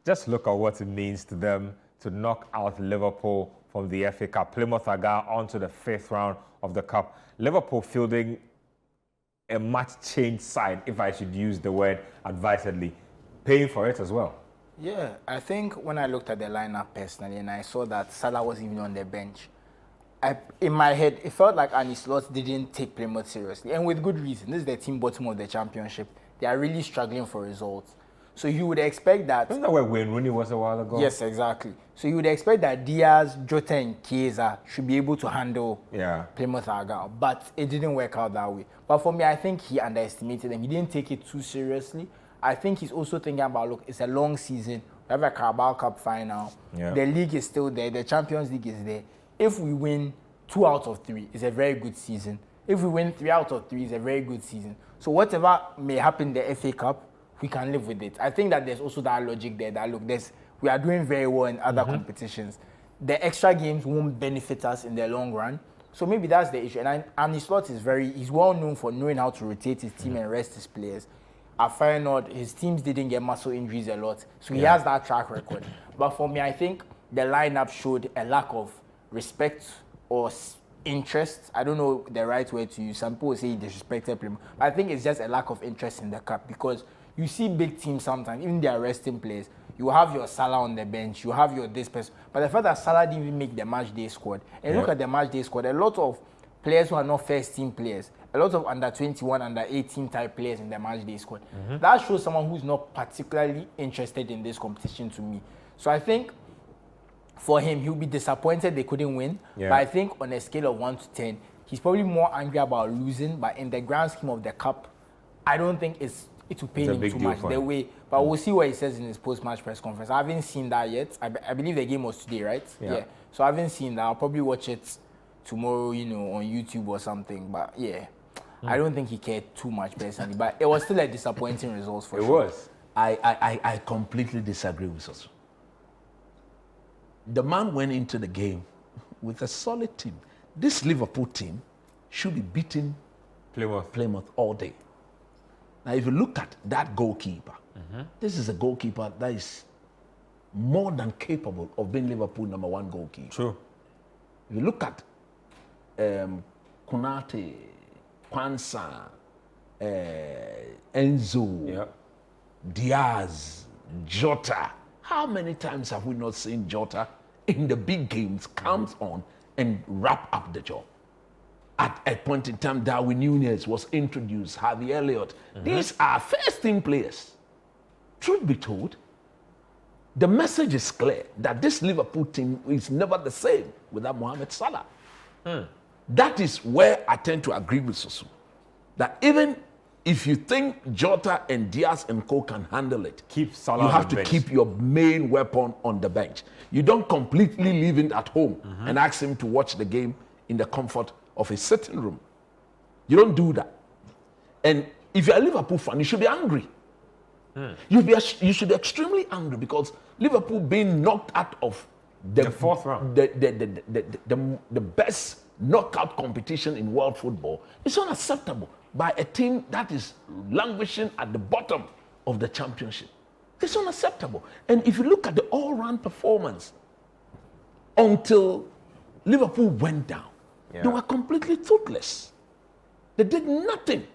just look at what it means to them to knock out Liverpool from the FA Cup. Plymouth are going on to the 5th round of the Cup. Liverpool fielding a much changed side, if I should use the word advisedly, paying for it as well. Yeah, I think when I looked at the lineup personally and I saw that Salah wasn't even on the bench, in my head, it felt like Arne Slot didn't take Plymouth seriously, and with good reason. This is the team bottom of the championship. They are really struggling for results. So you would expect that... Isn't that where Wayne Rooney was a while ago? Yes, exactly. So you would expect that Diaz, Jota and Chiesa should be able to handle Plymouth Argyle, but it didn't work out that way. But for me, I think he underestimated them. He didn't take it too seriously. I think he's also thinking about, look, it's a long season. We have a Carabao Cup final. Yeah. The league is still there. The Champions League is there. If we win 2 out of 3, it's a very good season. If we win 3 out of 3, it's a very good season. So whatever may happen in the FA Cup, we can live with it. I think that there's also that logic there that, look, we are doing very well in other competitions. The extra games won't benefit us in the long run. So maybe that's the issue. And Arne Slot he's well known for knowing how to rotate his team and rest his players. At Feyenoord, his teams didn't get muscle injuries a lot. So he has that track record. But for me, I think the lineup showed a lack of respect or interest. I don't know the right word to use. Some people say he disrespected Plymouth. But I think it's just a lack of interest in the cup, because you see big teams sometimes, even their resting players, you have your Salah on the bench, you have your this person. But the fact that Salah didn't even make the match day squad, and look at the match day squad, a lot of players who are not first team players, a lot of under 21, under 18 type players in the match day squad. That shows someone who's not particularly interested in this competition to me. So I think for him, he'll be disappointed they couldn't win. But I think on a scale of 1 to 10, he's probably more angry about losing. But in the grand scheme of the cup, I don't think it will pain him too much the way. But we'll see what he says in his post-match press conference. I haven't seen that yet. I believe the game was today, right? Yeah. So I haven't seen that. I'll probably watch it tomorrow, on YouTube or something. But yeah, I don't think he cared too much personally. But it was still a disappointing result for sure. It was. I completely disagree with us. The man went into the game with a solid team. This Liverpool team should be beating Plymouth all day. Now, if you look at that goalkeeper, this is a goalkeeper that is more than capable of being Liverpool #1 goalkeeper. True. If you look at Konate, Kwanzaa, Enzo, Diaz, Jota, how many times have we not seen Jota in the big games comes on and wrap up the job? At a point in time, Darwin Núñez was introduced, Harvey Elliott. These are first-team players. Truth be told, the message is clear that this Liverpool team is never the same without Mohamed Salah. That is where I tend to agree with Susu. That even if you think Jota and Diaz and Co can handle it, keep Salah you have on the to bench. keep your main weapon on the bench. You don't completely leave it at home and ask him to watch the game in the comfort of his sitting room. You don't do that. And if you're a Liverpool fan, you should be angry. You should be extremely angry, because Liverpool being knocked out of the 4th round, the best knockout competition in world football, is unacceptable by a team that is languishing at the bottom of the championship. It's unacceptable. And if you look at the all-round performance, until Liverpool went down, they were completely toothless. They did nothing.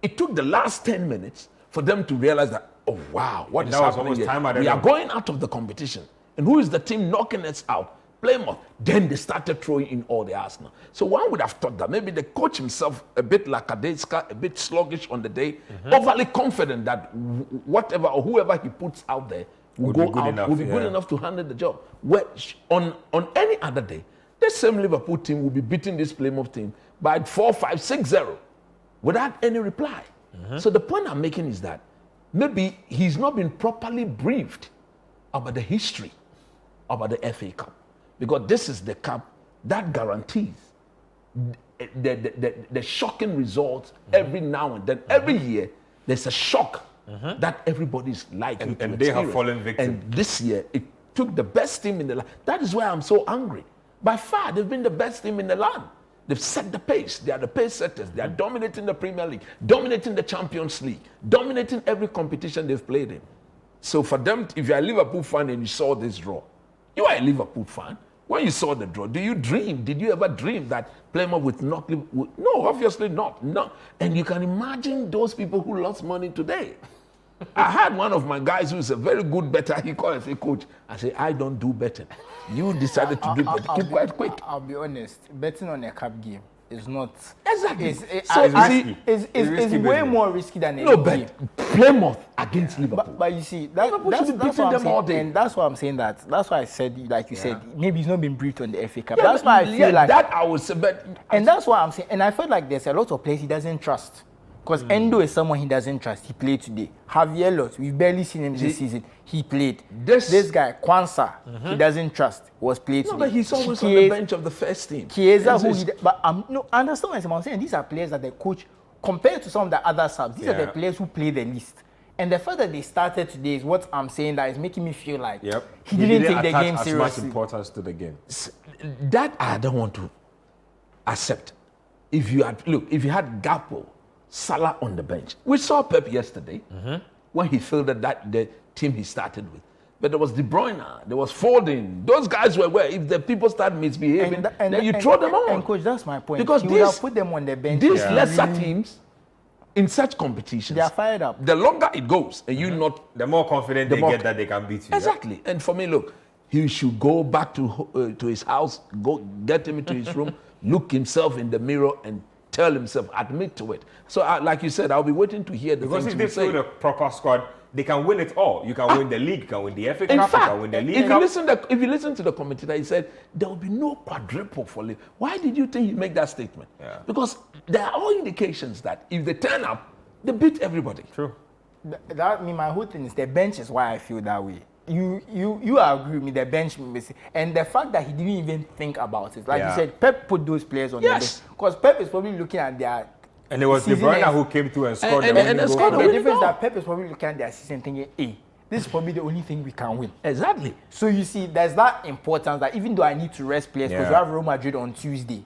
It took the last 10 minutes for them to realize that, oh wow, what is happening here? We are going out of the competition. And who is the team knocking us out? Plymouth. Then they started throwing in all the Arsenal. So one would have thought that maybe the coach himself, a bit like Kadeska, a bit sluggish on the day, overly confident that whatever or whoever he puts out there will be good enough to handle the job. Which on any other day, this same Liverpool team will be beating this Plymouth team by 4-5-6-0 without any reply. So the point I'm making is that maybe he's not been properly briefed about the history about the FA Cup, because this is the cup that guarantees the shocking results every now and then. Every year there's a shock that everybody's likely to and they have fallen victim. And this year it took the best team in the land. That is why I'm so angry. By far, they've been the best team in the land. They've set the pace. They are the pace setters. They are dominating the Premier League, dominating the Champions League, dominating every competition they've played in. So for them, if you're a Liverpool fan and you saw this draw, you are a Liverpool fan. When you saw the draw, did you ever dream that Plymouth would knock Liverpool? No, obviously not. No. And you can imagine those people who lost money today. I had one of my guys who's a very good bettor. He called and said, Coach, I said, I don't do betting. You decided to do betting. Keep quite quick. I'll be honest. Betting on a cup game is not. Exactly. It's way more risky than a game. Plymouth against Liverpool. But you see, that's what I'm saying. And that's why I'm saying that. That's why I said, like you said, maybe he's not been briefed on the FA Cup. That's why I feel like that I would say. And that's why I'm saying. And I feel like there's a lot of players he doesn't trust. Because Endo is someone he doesn't trust. He played today. Javier Lot, we've barely seen him this season. He played. This guy, Kwanzaa, he doesn't trust, was played today. No, but he's always on the bench of the first team. Chiesa, I understand what I'm saying. These are players that the coach, compared to some of the other subs, these are the players who play the least. And the fact that they started today is what I'm saying that is making me feel like he didn't take the game seriously. As much importance to the game. That I don't want to accept. If you had Gakpo, Salah on the bench. We saw Pep yesterday when he fielded the team he started with. But there was De Bruyne, there was Foden. Those guys were where if the people start misbehaving, then you throw them on. And coach, that's my point. Because you would have put them on the bench. These lesser teams in such competitions, they are fired up. The longer it goes, and the more confident they get that they can beat you. Exactly. And for me, look, he should go back to his house, go get him into his room, look himself in the mirror, and tell himself, admit to it. So, like you said, I'll be waiting to hear the because things if they field a proper squad, they can win it all. You can win the league, you can win the FA Cup, you can win the league. If you listen to the commentator, he said there will be no quadruple for Liverpool. Why did you think he make that statement? Yeah. Because there are all indications that if they turn up, they beat everybody. True. My whole thing is the bench is why I feel that way. You agree with me, the bench, and the fact that he didn't even think about it. Like you said, Pep put those players on the bench. Because Pep is probably looking at their. And it was De Bruyne who came through and scored. The difference that Pep is probably looking at their season thinking, hey, this is probably the only thing we can win. Exactly. So you see, there's that importance that even though I need to rest players because we have Real Madrid on Tuesday,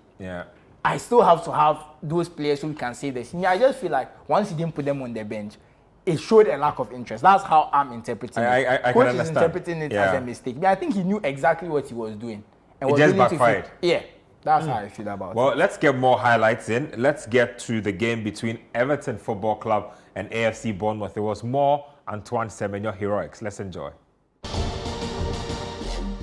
I still have to have those players who can save this. I just feel like once he didn't put them on the bench, it showed a lack of interest. That's how I'm interpreting it. I Coach can understand. is interpreting it as a mistake. But I think he knew exactly what he was doing. And it was just backfired. That's how I feel about it. Well, let's get more highlights in. Let's get to the game between Everton Football Club and AFC Bournemouth. It was more Antoine Semenyo heroics. Let's enjoy.